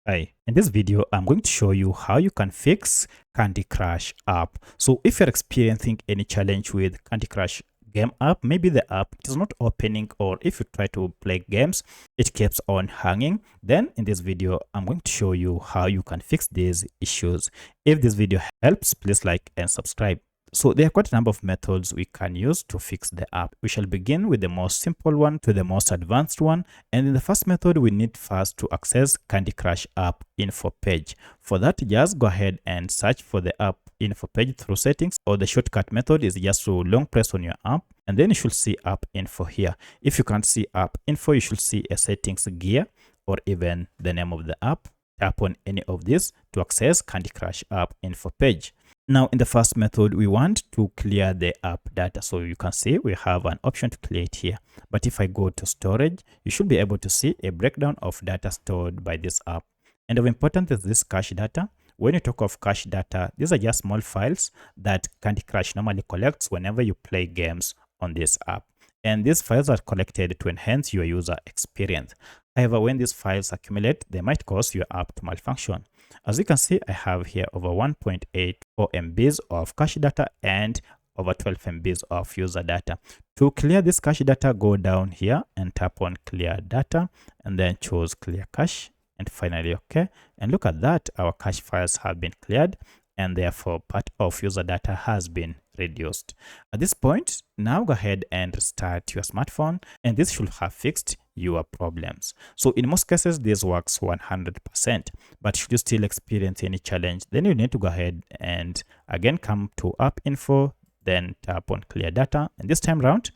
Hi, in this video, I'm going to show you how you can fix Candy Crush app. So if you're experiencing any challenge with Candy Crush game app, maybe the app is not opening, or if you try to play games, it keeps on hanging, then in this video, I'm going to show you how you can fix these issues. If this video helps, please like and subscribe. So there are quite a number of methods we can use to fix the app. We shall begin with the most simple one to the most advanced one. And in the first method, we need first to access Candy Crush app info page. For that, just go ahead and search for the app info page through settings, or the shortcut method is just to long press on your app, and then you should see app info here. If you can't see app info, you should see a settings gear or even the name of the app. Tap on any of these to access Candy Crush app info page. Now, in the first method, we want to clear the app data. So you can see we have an option to clear it here. But if I go to storage, you should be able to see a breakdown of data stored by this app. And of importance is this cache data. When you talk of cache data, these are just small files that Candy Crush normally collects whenever you play games on this app. And these files are collected to enhance your user experience. However, when these files accumulate, they might cause your app to malfunction. As you can see, I have here over 1.84 MBs of cache data and over 12 MBs of user data. To clear this cache data, go down here and tap on clear data and then choose clear cache and finally OK. And look at that, our cache files have been cleared and therefore part of user data has been reduced. At this point, now go ahead and restart your smartphone and this should have fixed your problems. So in most cases, this works 100%, but should you still experience any challenge, then you need to go ahead and again come to app info, then tap on clear data, and this time around,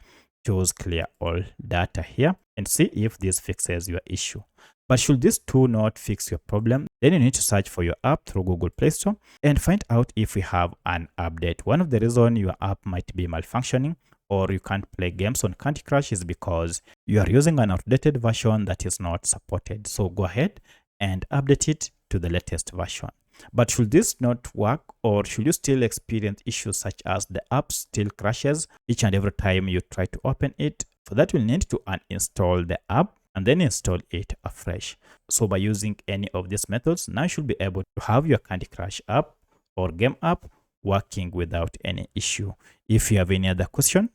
choose clear all data here and see if this fixes your issue. But should this tool not fix your problem, then you need to search for your app through Google Play Store and find out if we have an update. One of the reasons your app might be malfunctioning or you can't play games on Candy Crush is because you are using an outdated version that is not supported. So go ahead and update it to the latest version. But should this not work, or should you still experience issues such as the app still crashes each and every time you try to open it, for that you'll need to uninstall the app and then install it afresh. So by using any of these methods, now you should be able to have your Candy Crush app or game app working without any issue. If you have any other question,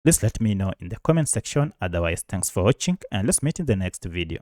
please let me know in the comment section. Otherwise, thanks for watching and let's meet in the next video.